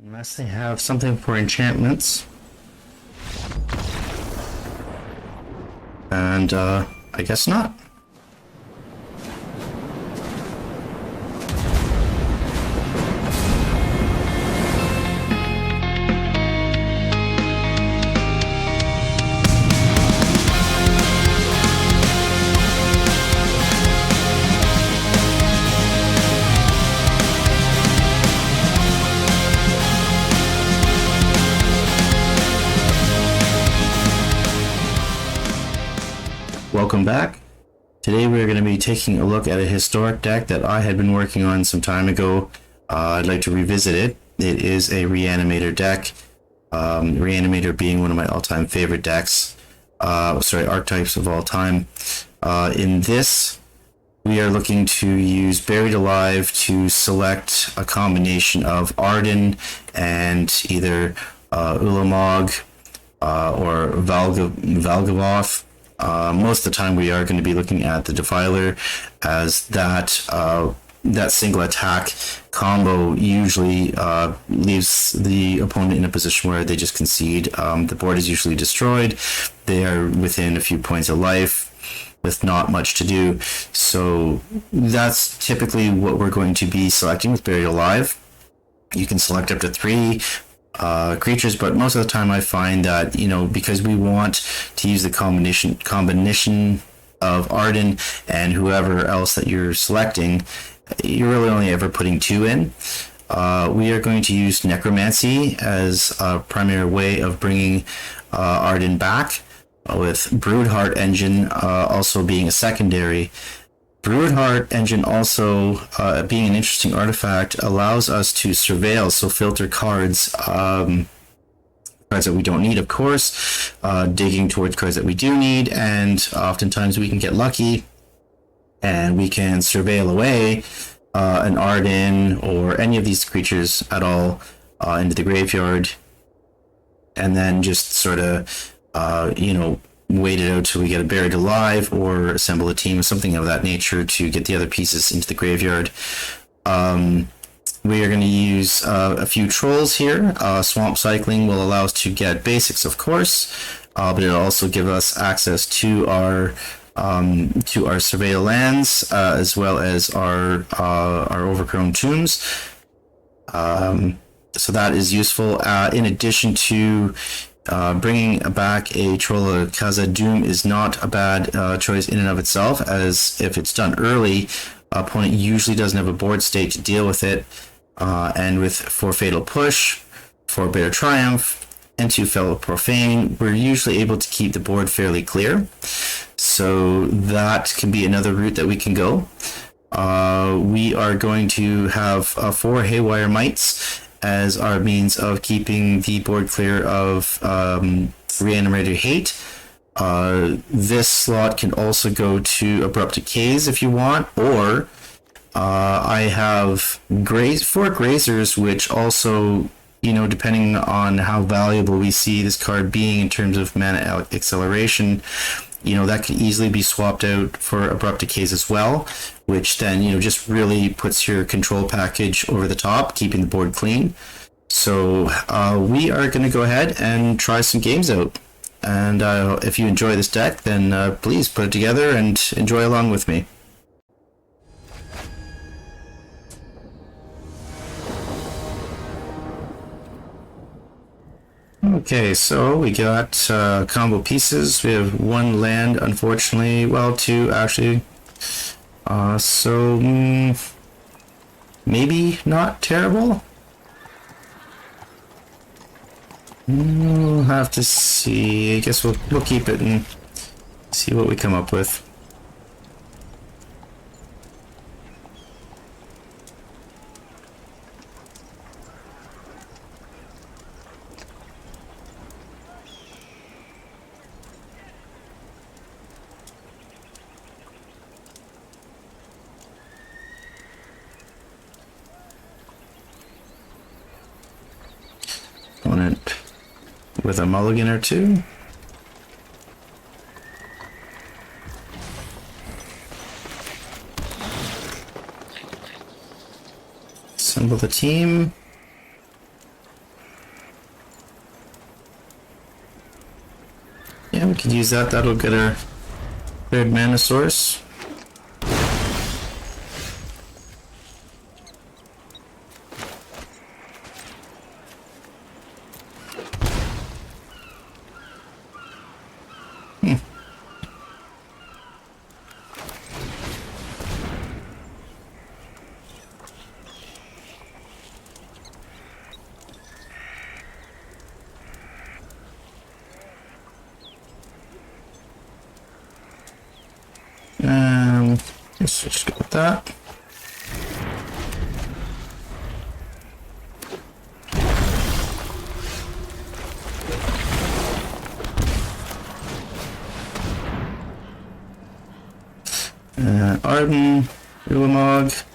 Unless they have something for enchantments. And, I guess not. Welcome back. Today we're going to be taking a look at a historic deck that I had been working on some time ago. I'd like to revisit it. It is a Re-Animator deck. Re-Animator being one of my all-time favorite decks. Archetypes of all time. In this, we are looking to use Buried Alive to select a combination of Arden and either Ulamog or Valgavoth. Most of the time we are going to be looking at the Defiler, as that single attack combo usually leaves the opponent in a position where they just concede. The board is usually destroyed. They are within a few points of life with not much to do. So that's typically what we're going to be selecting with Buried Alive. You can select up to 3 creatures, but most of the time I find that, because we want to use the combination of Arden and whoever else that you're selecting, you're really only ever putting 2 in. We are going to use Necromancy as a primary way of bringing Arden back, with Broodheart Engine also being a secondary. Broodheart Engine also, being an interesting artifact, allows us to surveil, so filter cards, cards that we don't need, of course, digging towards cards that we do need, and oftentimes we can get lucky and we can surveil away an Arden or any of these creatures at all into the graveyard, and then just sort of, wait it out till we get a Buried Alive or assemble a team or something of that nature to get the other pieces into the graveyard. We are going to use a few trolls here. Swamp Cycling will allow us to get basics, of course, but it'll also give us access to our surveil lands, as well as our overgrown tombs. So that is useful. In addition to bringing back a Troll of Khazad-dûm is not a bad choice in and of itself, as if it's done early, opponent usually doesn't have a board state to deal with it, and with 4 Fatal Push, 4 Bitter Triumph, and 2 Fellow Profane, we're usually able to keep the board fairly clear. So that can be another route that we can go. We are going to have 4 Haywire Mites as our means of keeping the board clear of Re-Animator hate. This slot can also go to Abrupt Decays if you want, or I have 4 Grazers, which also, depending on how valuable we see this card being in terms of mana acceleration, that could easily be swapped out for Abrupt Decays as well, which then, just really puts your control package over the top, keeping the board clean. So we are going to go ahead and try some games out. And if you enjoy this deck, then please put it together and enjoy along with me. Okay, so we got combo pieces. We have 1 land, unfortunately. Well, 2 actually. So maybe not terrible. We'll have to see. I guess we'll keep it and see what we come up with. Opponent with a mulligan or 2. Assemble the team. Yeah, we could use that. That'll get our cleared mana source. Let's just go with that. Arden, Ulamog.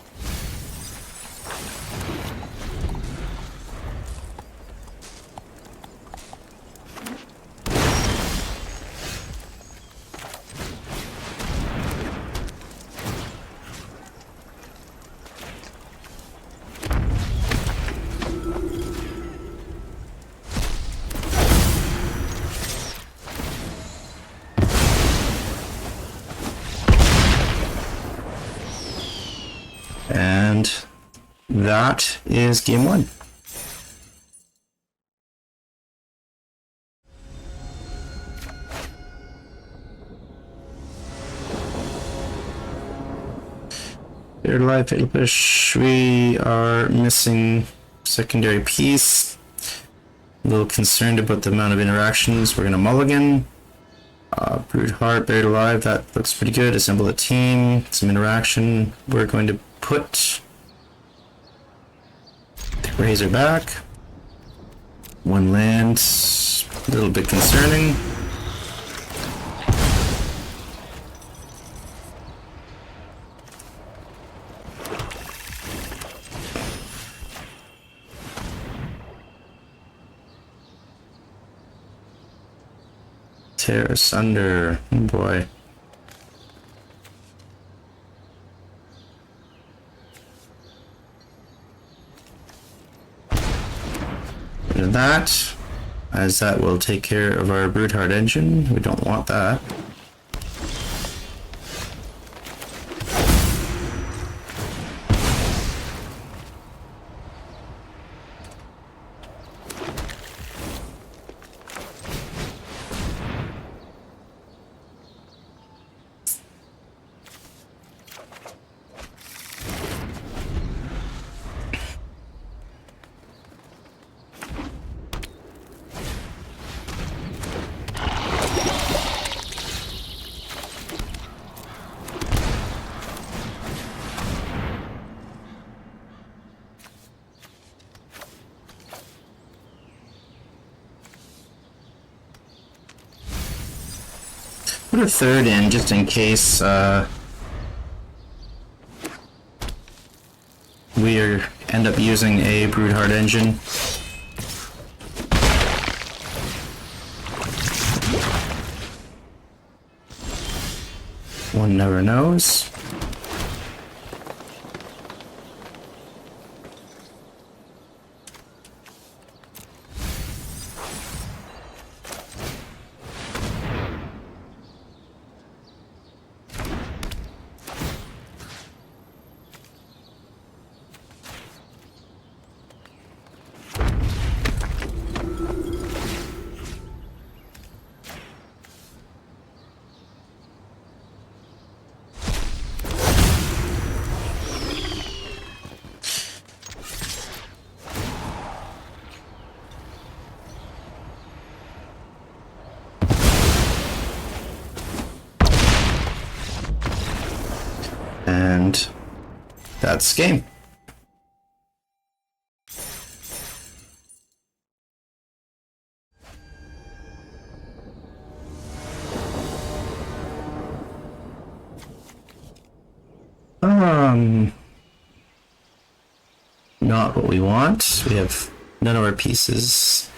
And that is game one. Fair life, fatal push. We are missing secondary piece. A little concerned about the amount of interactions. We're gonna mulligan. Brood Heart, Buried Alive, that looks pretty good. Assemble a team, some interaction. We're going to put the Razor back. One land, a little bit concerning. Tear asunder, oh boy. And that, as that will take care of our Broodheart engine. We don't want that. Put a third in just in case we end up using a Broodheart engine. One never knows. And that's game. Not what we want. We have none of our pieces.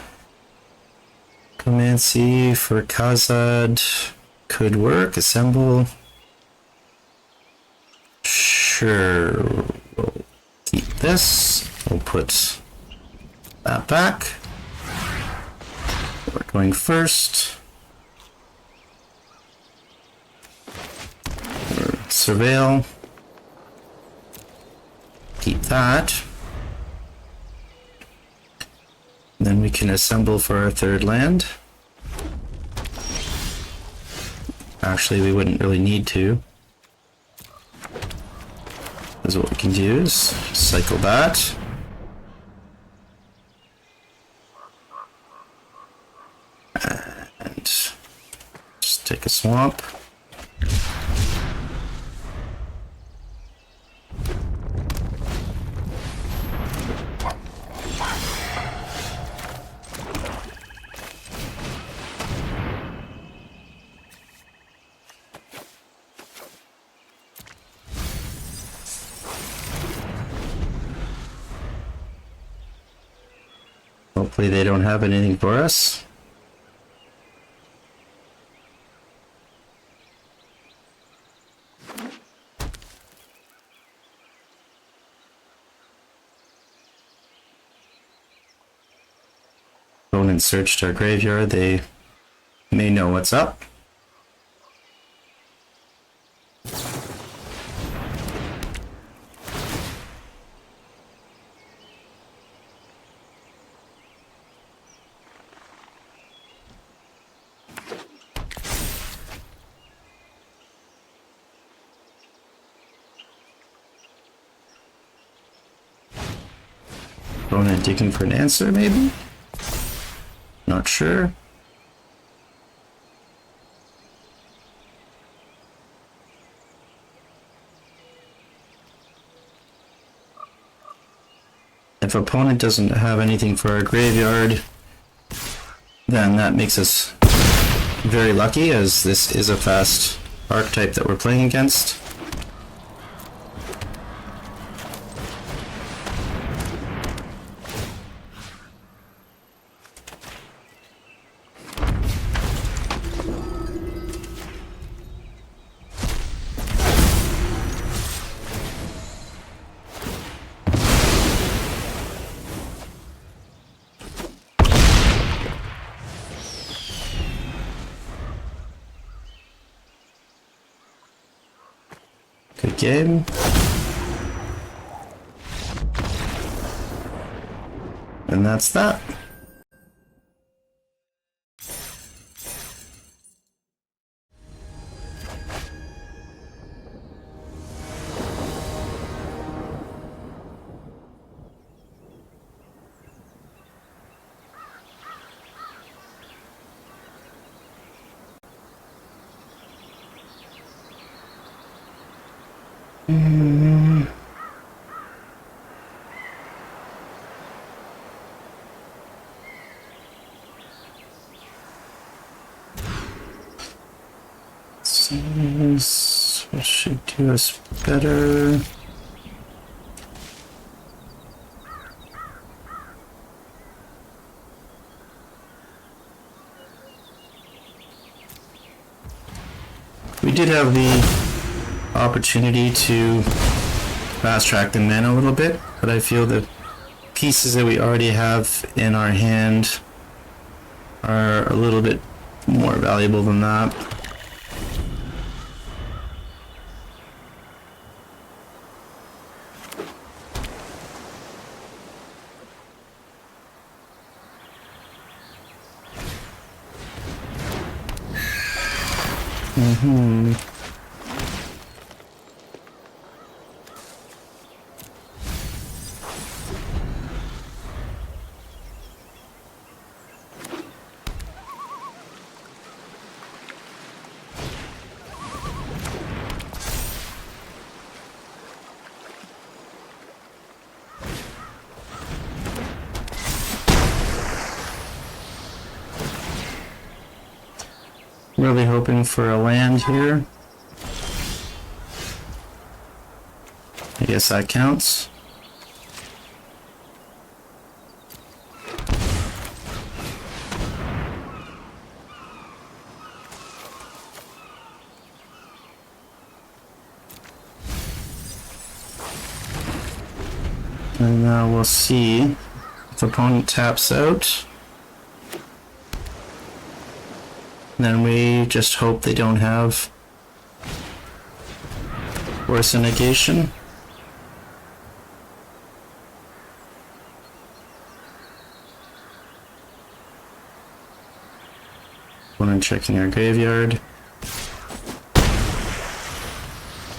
Command C for Khazad could work. Assemble. Sure, we'll keep this. We'll put that back. We're going first. surveil. Keep that. Then we can assemble for our third land. Actually, we wouldn't really need to. Because what we can do is cycle that. And just take a swamp. Hopefully they don't have anything for us. Opponent searched our graveyard. They may know what's up. Opponent digging for an answer, maybe? Not sure. If opponent doesn't have anything for our graveyard, then that makes us very lucky, as this is a fast archetype that we're playing against. Good game. And that's that. This should do us better. We did have the opportunity to fast track the mana a little bit, but I feel the pieces that we already have in our hand are a little bit more valuable than that. Really hoping for a land here. I guess that counts. And now we'll see if the opponent taps out. Then we just hope they don't have Force a negation. Going and checking our graveyard.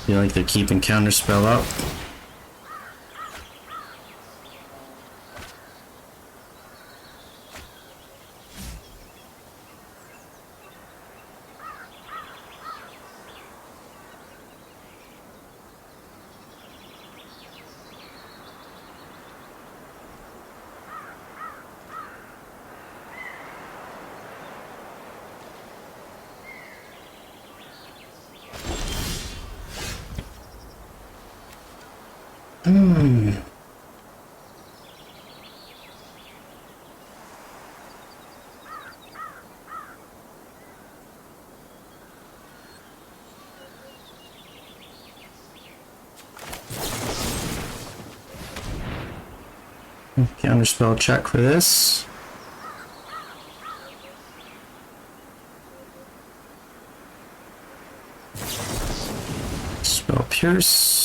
Feel like they're keeping counterspell up. Counterspell check for this. Spell pierce.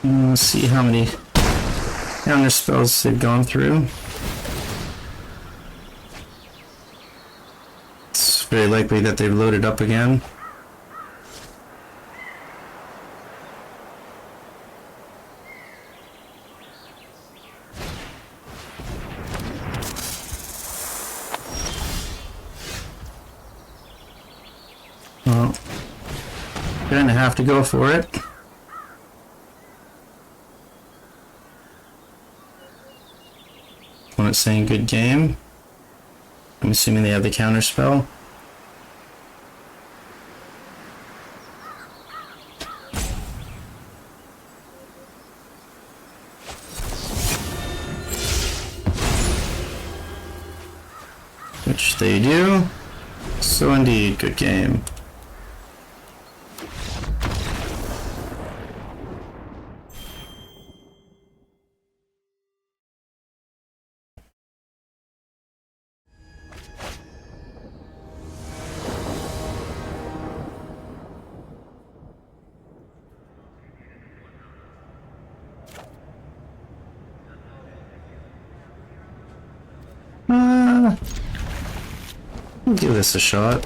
Let's see how many counter spells they've gone through. It's very likely that they've loaded up again. Well, gonna have to go for it. When it's saying good game, I'm assuming they have the counter spell. Which they do. So indeed, good game. I'll give this a shot.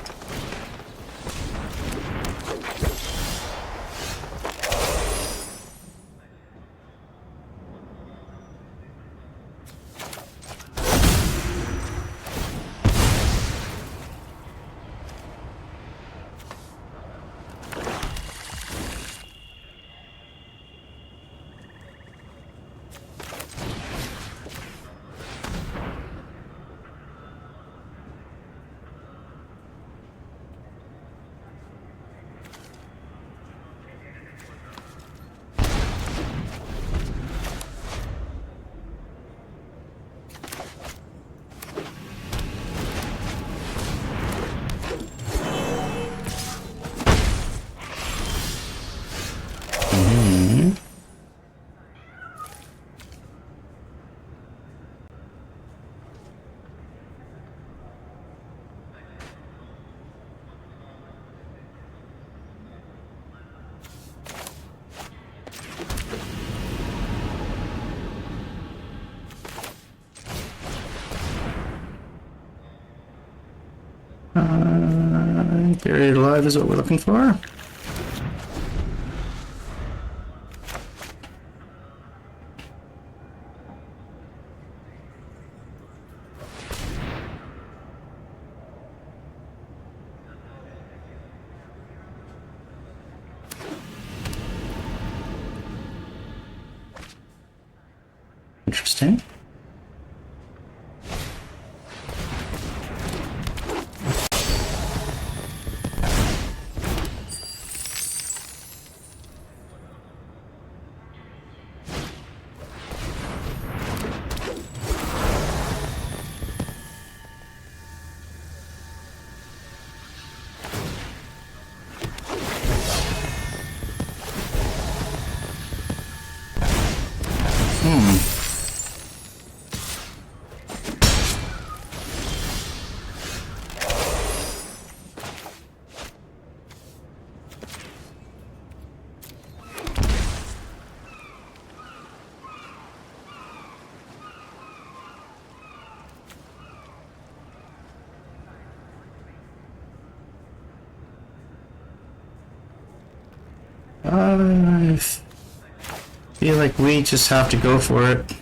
Buried alive is what we're looking for. Interesting. I feel like we just have to go for it.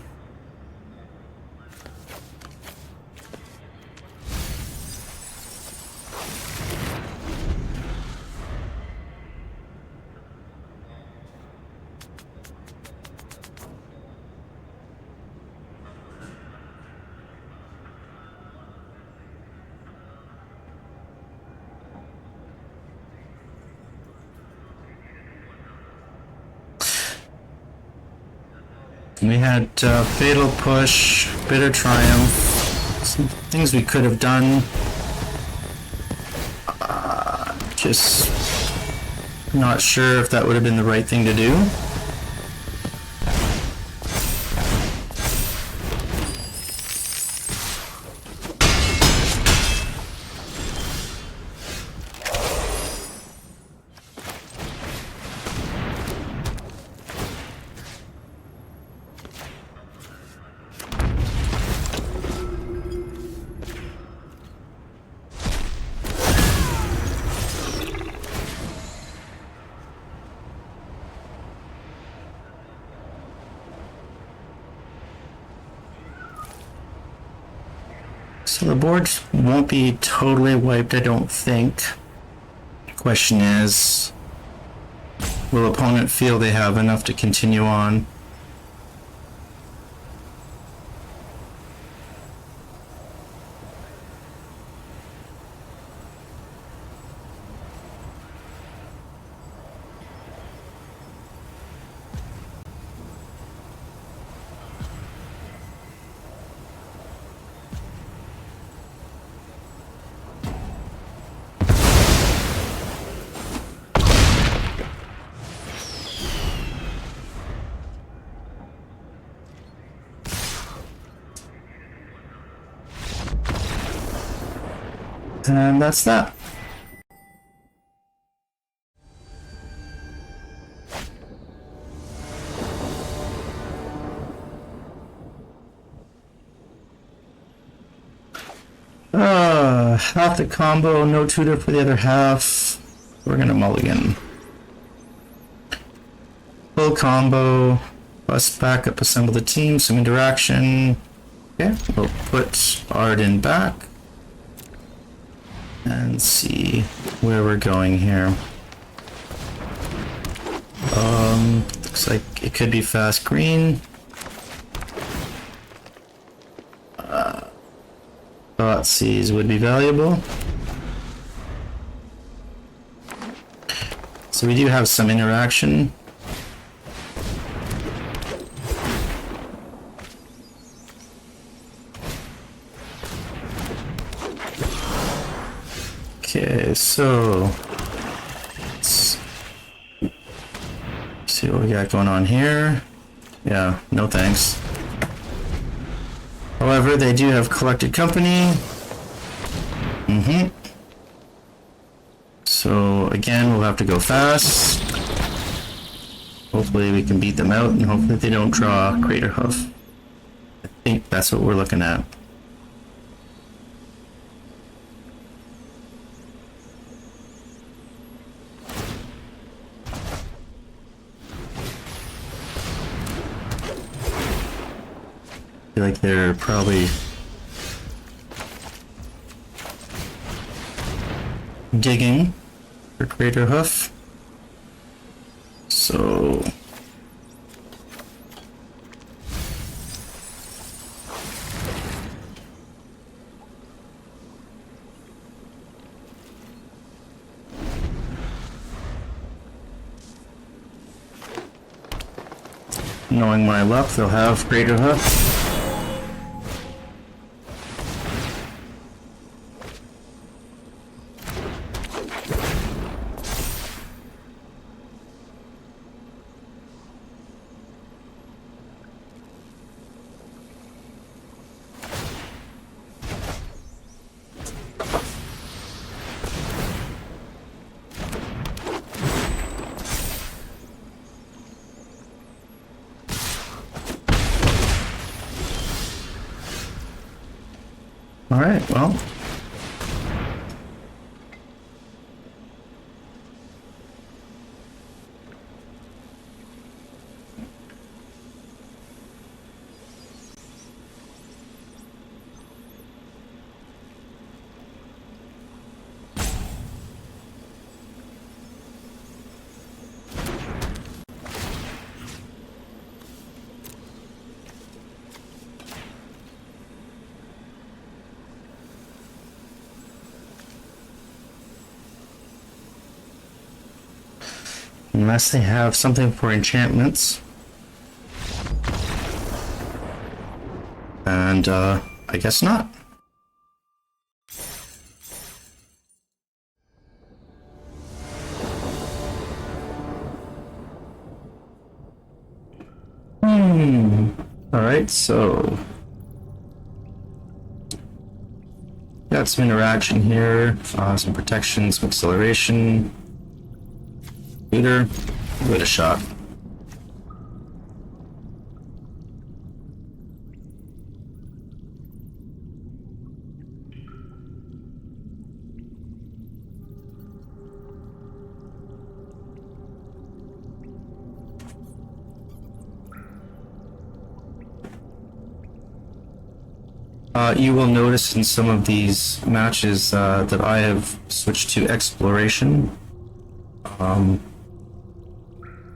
We had Fatal Push, Bitter Triumph, some things we could have done. Just not sure if that would have been the right thing to do. So the board won't be totally wiped, I don't think. The question is, will opponent feel they have enough to continue on? And that's that. Half the combo, no tutor for the other half. We're gonna mulligan. Full combo, bust backup, assemble the team, some interaction. Okay, we'll put Arden back. And see where we're going here. Looks like it could be fast green. Thought Seize would be valuable. So we do have some interaction. Okay, so let's see what we got going on here. Yeah, no thanks. However, they do have collected company. So again, we'll have to go fast. Hopefully we can beat them out, and hopefully they don't draw Crater Hoof. I think that's what we're looking at. I feel like they're probably digging for Crater Hoof. So knowing my luck, they'll have Crater Hoof. All right, well. Unless they have something for enchantments. And, I guess not. Alright, so... got some interaction here, some protection, some acceleration. Shooter, give it a shot. You will notice in some of these matches that I have switched to exploration.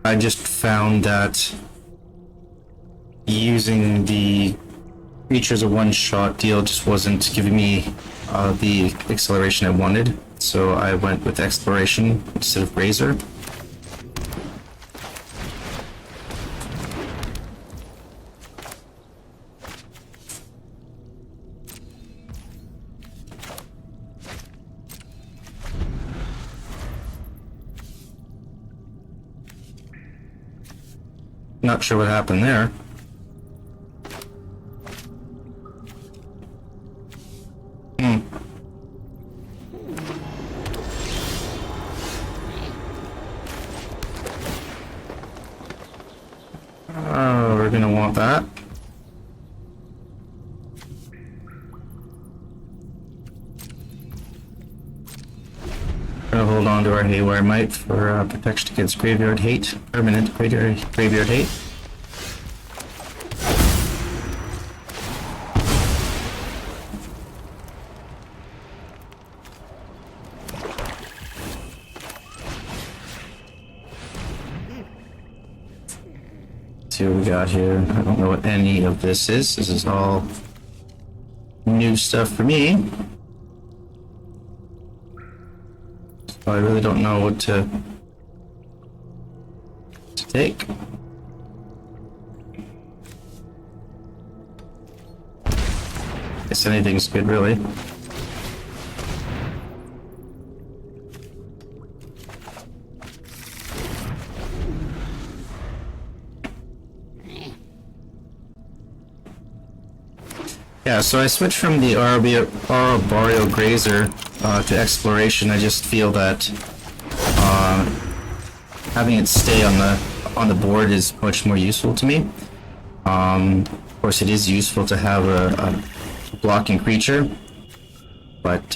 I just found that using the creatures a one-shot deal just wasn't giving me the acceleration I wanted, so I went with exploration instead of razor. Not sure what happened there. Oh, we're gonna want that. Gonna hold on to our Haywire Might for protection against graveyard hate, permanent graveyard hate. Let's see what we got here. I don't know what any of this is. This is all new stuff for me. I really don't know what to take. Guess anything's good, really. Yeah, so I switched from the Arboreal Grazer to exploration. I just feel that having it stay on the board is much more useful to me. Of course, it is useful to have a blocking creature, but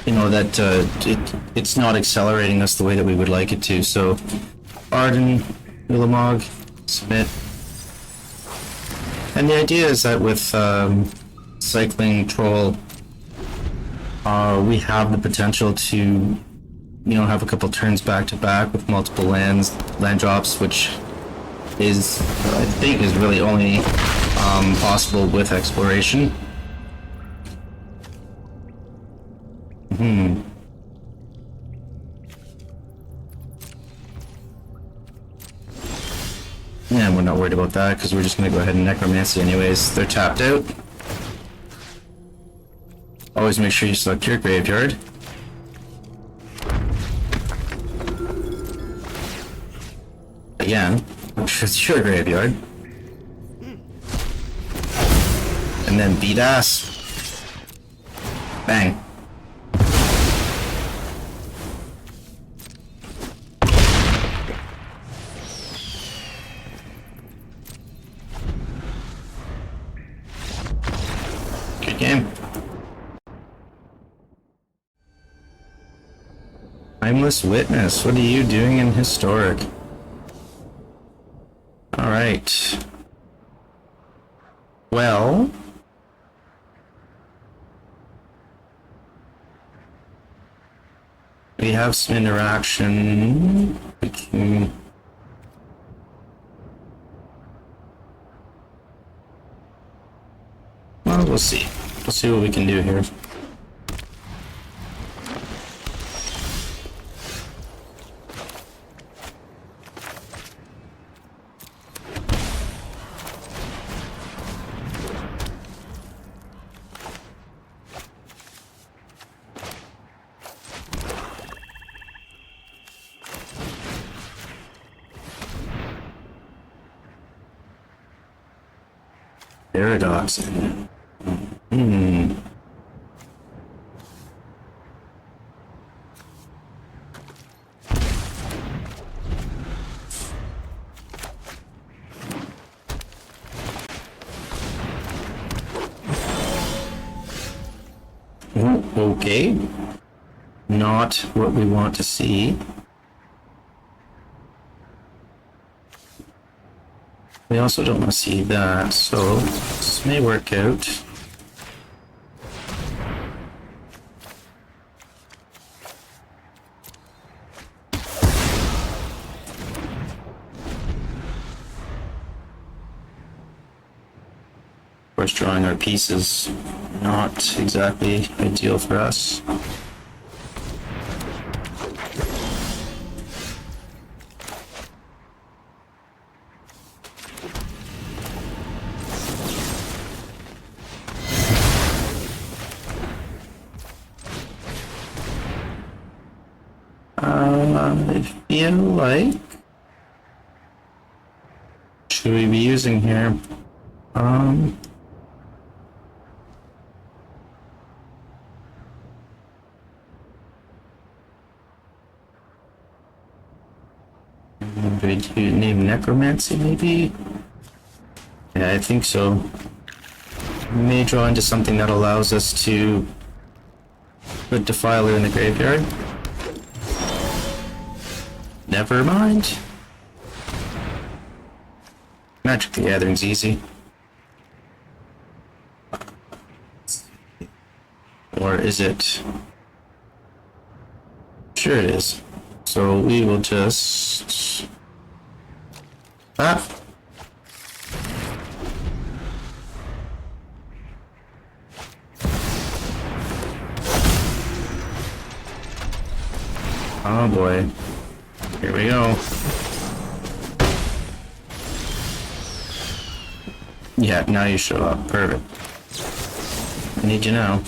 you know that it's not accelerating us the way that we would like it to. So, Arden, Ulamog, Smith. And the idea is that with cycling Troll, we have the potential to, you know, have a couple turns back to back with multiple land drops, which is, I think, is really only possible with exploration. Yeah, we're not worried about that because we're just going to go ahead and Necromancy anyways. They're tapped out. Always make sure you select your graveyard. Again, it's your graveyard. And then beat ass. Bang. Good game. Timeless Witness, what are you doing in Historic? Alright. Well... we have some interaction. Well, we'll see. We'll see what we can do here. Paradox. Hmm. Okay. Not what we want to see. We also don't want to see that, so this may work out. Of course, drawing our pieces not exactly ideal for us. I feel like should we be using here? Do we do name necromancy maybe? Yeah, I think so. We may draw into something that allows us to put Defiler in the graveyard. Never mind. Magic the Gathering's easy. Or is it? Sure it is. So we will just... Ah! Oh boy. Here we go. Yeah, now you show up. Perfect. I need you now.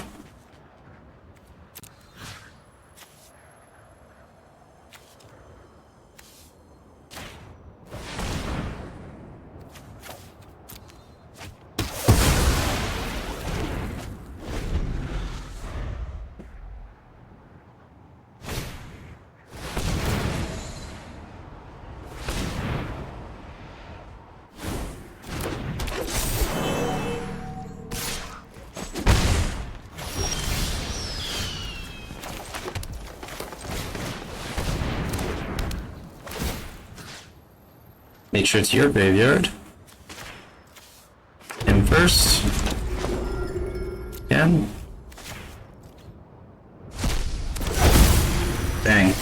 Make sure it's your graveyard. Him first. Again. Bang.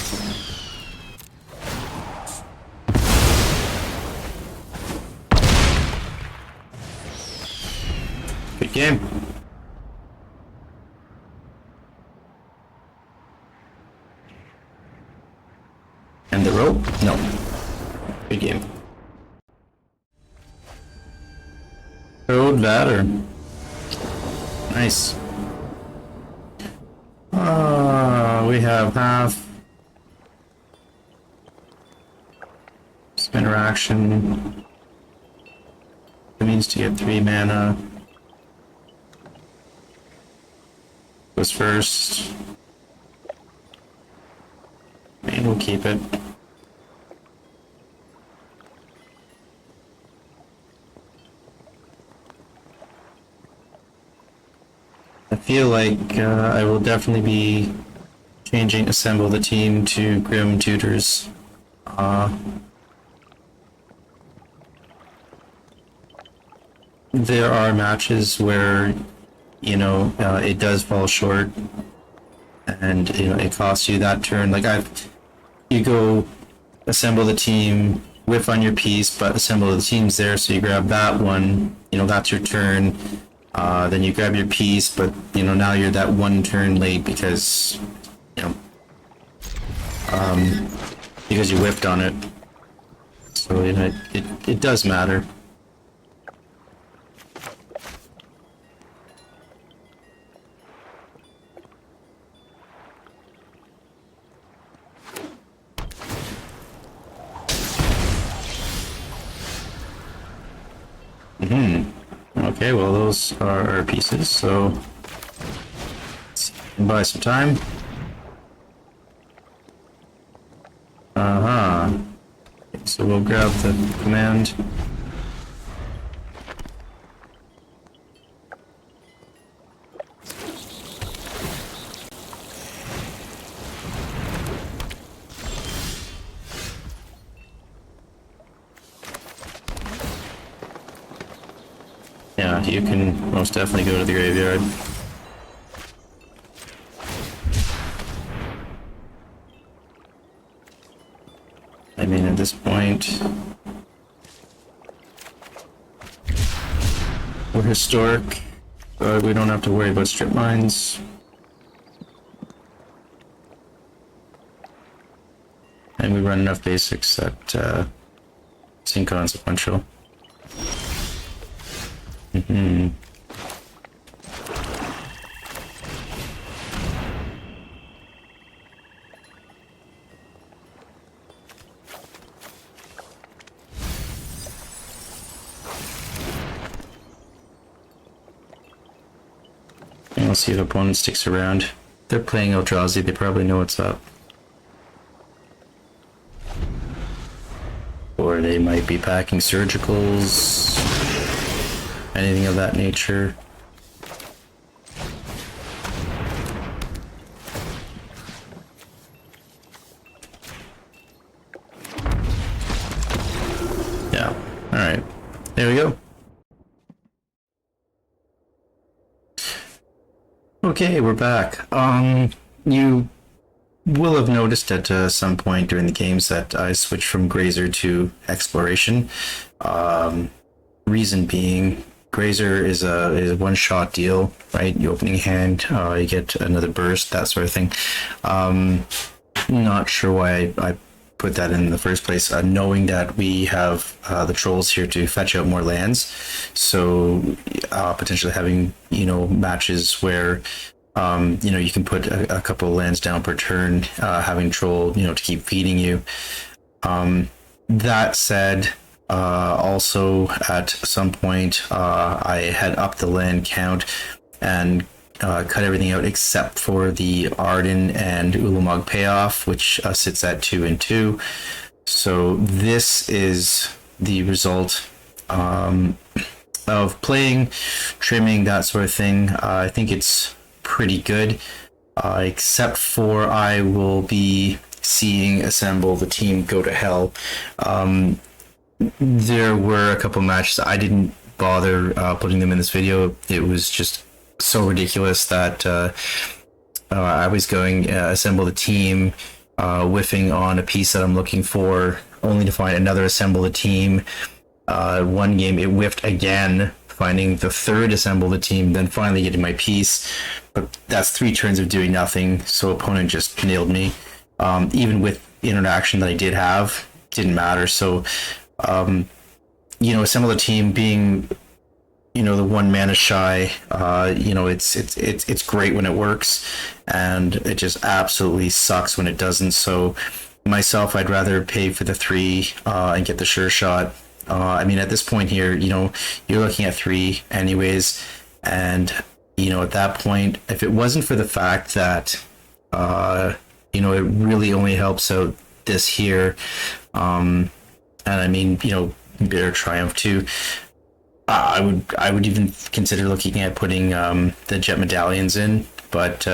Good game. And the rope? No. Good game. Code ladder. Nice. We have half. Spinner action. It means to get 3 mana. Goes first. And we'll keep it. I feel like I will definitely be changing Assemble the Team to Grim Tutors. There are matches where, you know, it does fall short, and you know it costs you that turn. Like you go assemble the team, whiff on your piece, but assemble the team's there, so you grab that one. You know that's your turn. Then you grab your piece, but you know now you're that one turn late because you know because you whiffed on it. So you know it does matter. Okay. Okay, well, those are our pieces, so let's buy some time. Okay, so we'll grab the command. Yeah, you can most definitely go to the graveyard. I mean, at this point, we're historic, but we don't have to worry about strip mines. And we run enough basics that it's inconsequential. And we'll see if opponent sticks around. They're playing Eldrazi, they probably know what's up. Or they might be packing surgicals, anything of that nature. Yeah, alright. There we go. Okay, we're back. You will have noticed at some point during the games that I switched from Grazer to Exploration. Reason being, Grazer is a one-shot deal, right? You opening hand, you get another burst, that sort of thing. Not sure why I put that in the first place, knowing that we have the trolls here to fetch out more lands, so potentially having matches where you can put a couple of lands down per turn, having troll to keep feeding you. That said, also at some point I had upped the land count and cut everything out except for the Arden and Ulamog payoff, which sits at 2 and 2. So this is the result of playing, trimming, that sort of thing. I think it's pretty good, except for I will be seeing Assemble the Team go to hell. There were a couple matches I didn't bother putting them in this video. It was just so ridiculous that I was going Assemble the Team, whiffing on a piece that I'm looking for, only to find another Assemble the Team. One game it whiffed again, finding the third Assemble the Team, then finally getting my piece. But that's 3 turns of doing nothing, so opponent just nailed me. Even with interaction that I did have, didn't matter. So Assemble the Team being the 1 mana shy, it's great when it works, and it just absolutely sucks when it doesn't. So myself, I'd rather pay for the 3 and get the sure shot. I mean, at this point here, you're looking at 3 anyways, and at that point, if it wasn't for the fact that it really only helps out this here, and I mean, Bitter Triumph too, I would even consider looking at putting the Jet Medallions in, but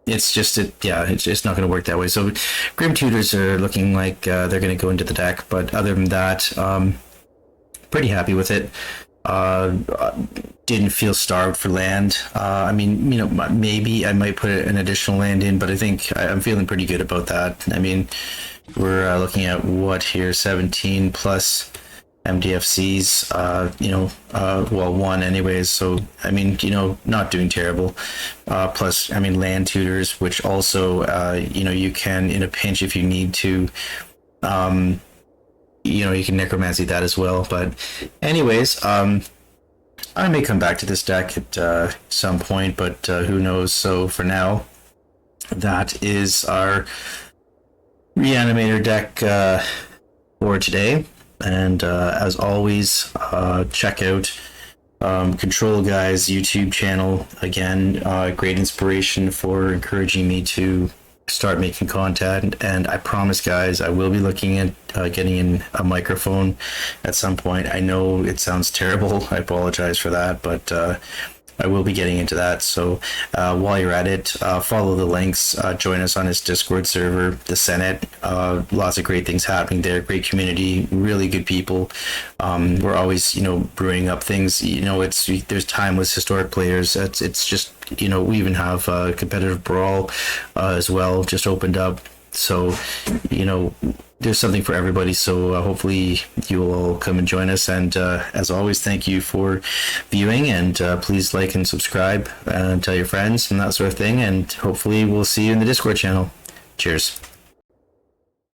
it's just it's not going to work that way. So Grim Tutors are looking like they're going to go into the deck, but other than that, pretty happy with it. Didn't feel starved for land. I mean, maybe I might put an additional land in, but I think I'm feeling pretty good about that. I mean, we're looking at what here, 17 plus MDFCs, 1 anyways, so I mean, not doing terrible. Plus, I mean, land tutors, which also, you can, in a pinch if you need to, you can necromancy that as well. But anyways, I may come back to this deck at some point, but who knows. So for now, that is our Re-Animator deck for today. And as always, check out Control Guy's YouTube channel. Again, great inspiration for encouraging me to start making content. And I promise, guys, I will be looking at getting in a microphone at some point. I know it sounds terrible. I apologize for that, but I will be getting into that. So while you're at it, follow the links, join us on his Discord server, the Senate. Lots of great things happening there. Great community, really good people. We're always, brewing up things. There's timeless historic players. It's just, we even have competitive brawl as well, just opened up. So, there's something for everybody. So hopefully you will all come and join us. And as always, thank you for viewing, and please like and subscribe and tell your friends and that sort of thing. And hopefully we'll see you in the Discord channel. Cheers.